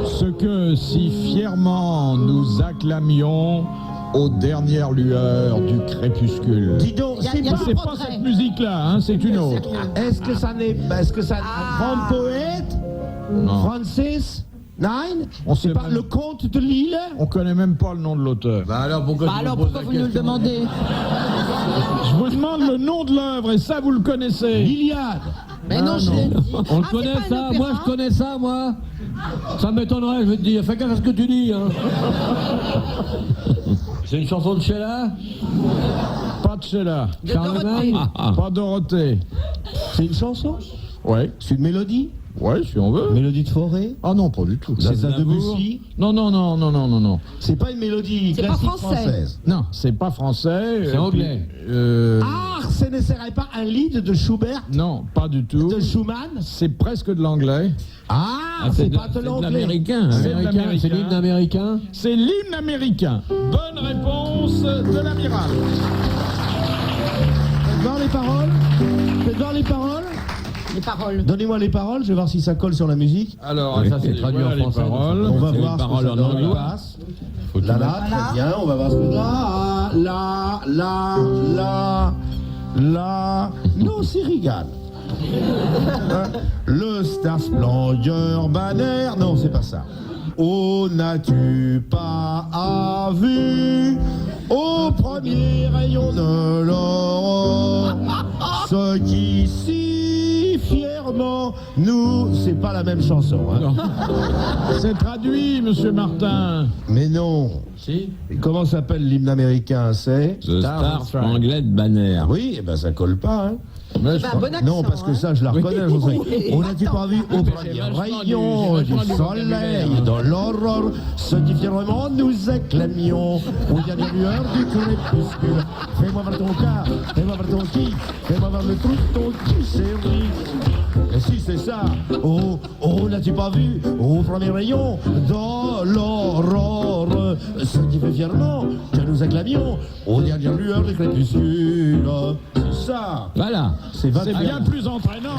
ce que si fièrement nous acclamions aux dernières lueurs du crépuscule? Dis donc, Y a C'est pas cette musique-là, hein, c'est une autre. est-ce que ça n'est... Est-ce que ça... Un grand poète Non. Francis Nine? On sait C'est pas même- le comte de Lille? On connaît même pas le nom de l'auteur. Bah alors pourquoi tu me poses la vous nous le question demandez? Je vous demande le nom de l'œuvre et ça vous le connaissez. L'Iliade. Mais non, je l'ai dit. On le Ah, c'est connaît pas un ça, opéra? moi je connais ça, moi. Ça m'étonnerait, je vais te dire. Fais gaffe à ce que tu dis. Hein. C'est une chanson de Sheila? Pas de Sheila. De Dorothée. Pas Dorothée. C'est une chanson? Ouais. C'est une mélodie? Ouais, si on veut. Mélodie de forêt? Ah non, pas du tout. C'est ça Aznavour. Debussy? Non, non, non, non, non, non, non. C'est pas une mélodie C'est pas classique français. française. Non, c'est pas français. C'est anglais. Ah, ce ne serait pas un lied de Schubert? Non, pas du tout. De Schumann? C'est presque de l'anglais. Ah, c'est pas de l'anglais. l'américain. C'est de Américain. l'américain. C'est l'hymne américain. C'est l'hymne américain. Bonne réponse de l'amiral. Faites voir les paroles. Faites voir les paroles. Les paroles. Donnez-moi les paroles, je vais voir si ça colle sur la musique. Alors, Ça, c'est traduit voilà en les français. paroles. On va C'est voir les ce que paroles ça en donne. anglais. Passe. Là, là, très bien, on va voir ce que là. Non, c'est Reagan. Hein? Le Star Splendor Banner. Non, c'est pas ça. Oh, n'as-tu pas vu au premier rayon de l'aurore ce qui si fièrement nous... C'est pas la même chanson, hein. C'est traduit, monsieur Martin. Mais non. Si. Et comment s'appelle l'hymne américain? C'est The Star Spangled Banner. Oui, et ben ça colle pas, hein. Mais C'est un bon accent. Non, parce que ça, je la reconnais. je sais. On n'a-tu pas vu au premier rayon du soleil, dans l'aurore, ce qui fièrement nous acclamions, aux dernières lueurs du crépuscule. Fais-moi voir ton cas, fais-moi voir ton qui, fais-moi voir le trou de ton qui série. Et si c'est ça, oh, n'as-tu pas vu au premier rayon, dans l'aurore, ce qui fait fièrement que nous acclamions, aux dernières lueurs du crépuscule. C'est ça. Voilà. C'est c'est bien plus entraînant.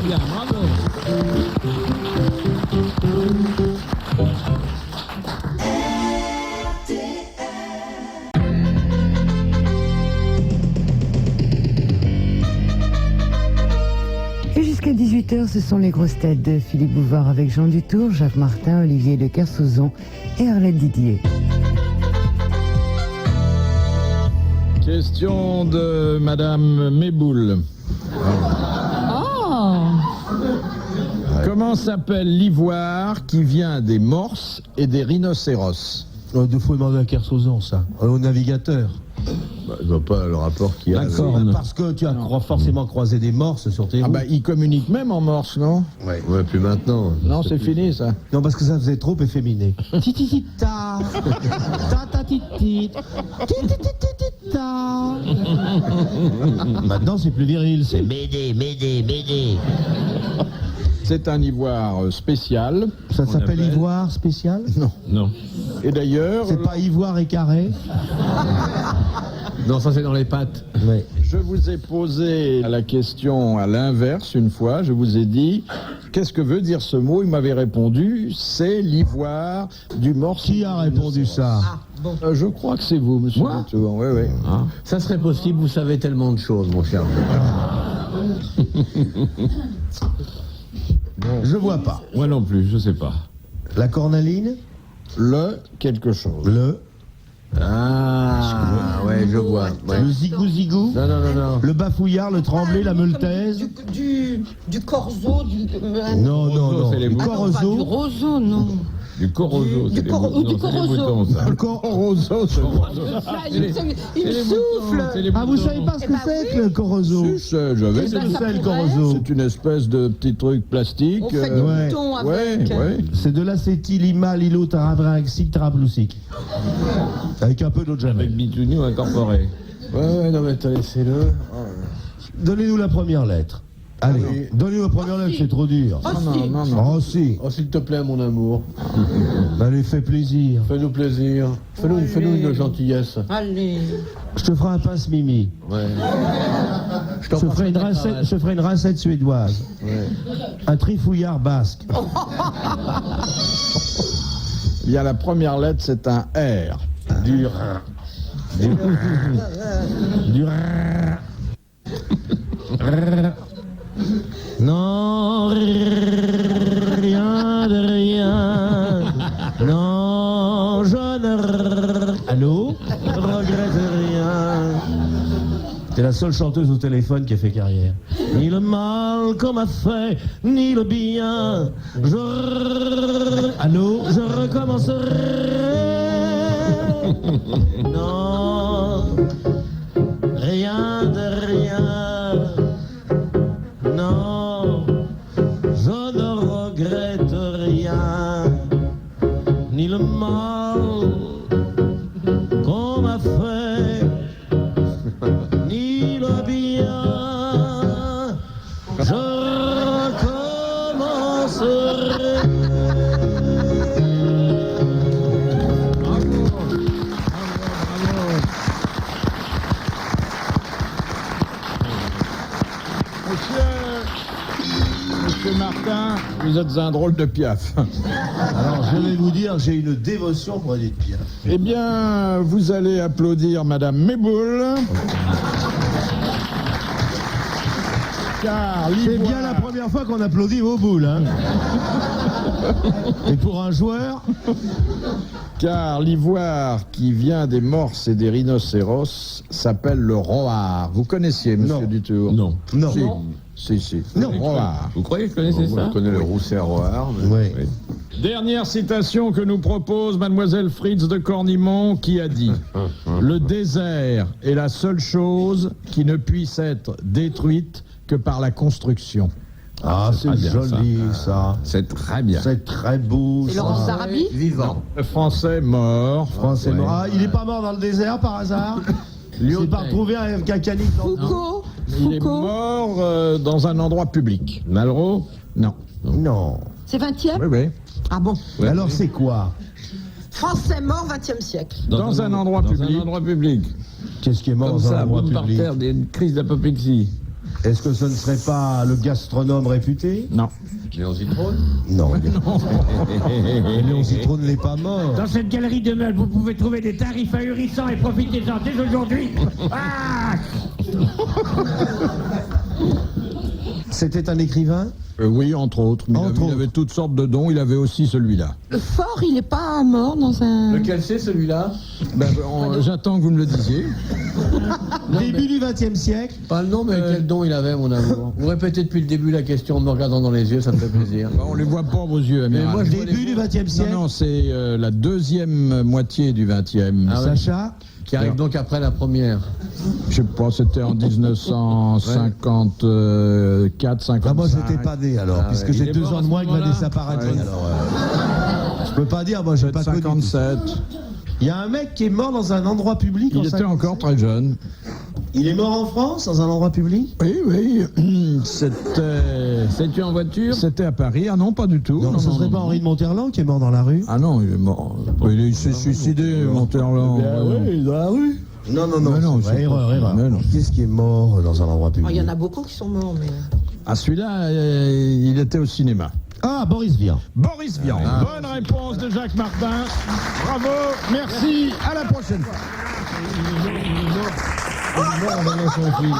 Bien, bravo. Et jusqu'à 18h, ce sont les grosses têtes de Philippe Bouvard avec Jean Dutour, Jacques Martin, Olivier de Kersauzon et Arlette Didier. Question de Madame Méboul. Comment s'appelle l'ivoire qui vient des morses et des rhinocéros? Deux fois demander à Kersauzon, ça. Au navigateur. Bah, je vois pas le rapport qu'il y a. D'accord. Parce que tu as forcément croisé des morses sur tes Ah routes. bah, ils communiquent même en morse, non? Ouais. Ouais, plus maintenant. Non, c'est fini, ça. Non, parce que ça faisait trop efféminé. Tititita. Ta-ta-titit. Titititita. Maintenant, c'est plus viril. C'est Médé, Médé, Médé. C'est un ivoire spécial. Ça s'appelle appelle ivoire spécial? Non. Non. Et d'ailleurs, C'est pas ivoire et carré? Non, ça c'est dans les pattes. Ouais. je vous ai posé la question à l'inverse une fois. Je vous ai dit, qu'est-ce que veut dire ce mot? Il m'avait répondu, c'est l'ivoire du morse. Qui a répondu ça? Je crois que c'est vous, monsieur Moi Dutour. Oui, oui. Ah. Ça serait possible, vous savez tellement de choses, mon cher. Je vois pas. Moi non plus, je sais pas. La cornaline? Le quelque chose. Le? Ah, ouais, je vois. Ouais. Le zigou-zigou? Non, non, non, non. Le bafouillard, le tremblé, la meuletaise? Du corzo, Non, non, Roseau, non. c'est les Le moutons. Pas du corrozo? roseau, non. Du corozo, Du c'est les coro- moutons, ou du non, c'est les corozo. moutons, ça. Le corrozo, c'est Il me souffle. Ah, vous savez pas ce que c'est que le corrozo? Si, j'avais Qu'est-ce ben, que ça c'est le pourrait. corrozo? C'est une espèce de petit truc plastique. On fait du ouais. mouton ouais, avec. ouais. C'est de l'acétylimalilotarabraxitrablousique. Avec un peu d'eau de javel. Avec bitouni incorporé. Ouais, non, mais attends, laissez-le. Donnez-nous la première lettre. Allez, donnez-nous la première lettre, c'est trop dur. Non, non, non. Oh si. Oh, s'il te plaît, mon amour. Allez, fais plaisir. Fais-nous plaisir. Fais-nous une gentillesse. Allez. Je te ferai un pince-mimi. Ouais. Je te ferai une rincette suédoise. Ouais. Un trifouillard basque. Il y a la première lettre, c'est un R. Dur. Dur. Non, rien Non, je ne... Allô? Je ne regrette rien. C'est la seule chanteuse au téléphone qui a fait carrière. Ni le mal qu'on m'a fait, ni le bien. Allô? Je recommencerai. Non, rien de rien. Non, je ne regrette rien. Ni le mal qu'on m'a fait, ni le bien. Je recommencerai. Monsieur Martin, vous êtes un drôle de Piaf. Alors, je vais vous dire, j'ai une dévotion pour Edith Piaf. Eh bien, vous allez applaudir Madame Méboul. Car C'est bien la première fois qu'on applaudit vos boules, hein. Et pour un joueur, car l'ivoire qui vient des morses et des rhinocéros s'appelle le roar. Vous connaissiez, monsieur Dutour? Non. non. Si. Non. Le roar. Vous croyez que je connaissais ça? Je connais le rousset-roar. Oui. Dernière citation que nous propose Mademoiselle Fritz de Cornimont qui a dit « Le désert est la seule chose qui ne puisse être détruite que par la construction. » Ah, c'est joli, ça. C'est très bien. C'est très beau, C'est ça. Laurent Sarabi? Vivant. Le français mort. Français mort. Ah, il est pas mort dans le désert, par hasard? Il s'est pas retrouvé avec un caniche dans le... Foucault? Il est mort dans un endroit public. Malraux? Non. Non. C'est 20e? Oui. Ah bon? Ouais. Alors, c'est quoi? Français mort 20e siècle. Dans un endroit public. Dans un endroit public. Qu'est-ce qui est mort Comme dans un ça, endroit boum par public? terre, une crise d'apoplexie. Est-ce que ce ne serait pas le gastronome réputé? Non. Léon Zitrone? Non. Léon Zitrone n'est pas mort. Dans cette galerie de meubles, vous pouvez trouver des tarifs ahurissants et profitez-en dès aujourd'hui. Ah! C'était un écrivain? Oui, entre autres. Mais il avait toutes sortes de dons. Il avait aussi celui-là. Fort, il n'est pas mort dans un... Lequel c'est celui-là? J'attends que vous me le disiez. Début du XXe siècle? Pas le nom, mais quel don il avait, mon amour. Vous répétez depuis le début la question en me regardant dans les yeux, ça me fait plaisir. On les voit pas, vos yeux, amiral. moi, je vois Début du XXe siècle? Non, c'est la deuxième moitié du XXe. Ah ouais. Sacha? Qui arrive donc après la première. Je sais pas, c'était en 1954, 55. Ah, moi, j'étais pas né alors, puisque ouais. j'ai Il est 2 mort ans à de ce moins que moment-là? Vanessa Paradis. Alors, je peux pas dire, moi, j'ai pas connu. 57. Il y a un mec qui est mort dans un endroit public. Il était encore très jeune. Il est mort en France, dans un endroit public? Oui. C'est-tu en voiture? C'était à Paris. Ah non, pas du tout. Non, ce serait pas Henri de Monterland qui est mort dans la rue? Ah non, il est mort. Il s'est suicidé, Monterland. Oui, dans la rue. Non, Mais non, c'est vrai, c'est erreur. Mais non. Qu'est-ce qui est mort dans un endroit public? Il y en a beaucoup qui sont morts, mais... Ah, celui-là, il était au cinéma. Ah, Boris Vian. Boris Vian. Bonne réponse de Jacques Martin. Bravo, merci, à la prochaine fois. Il est mort en voyant son film.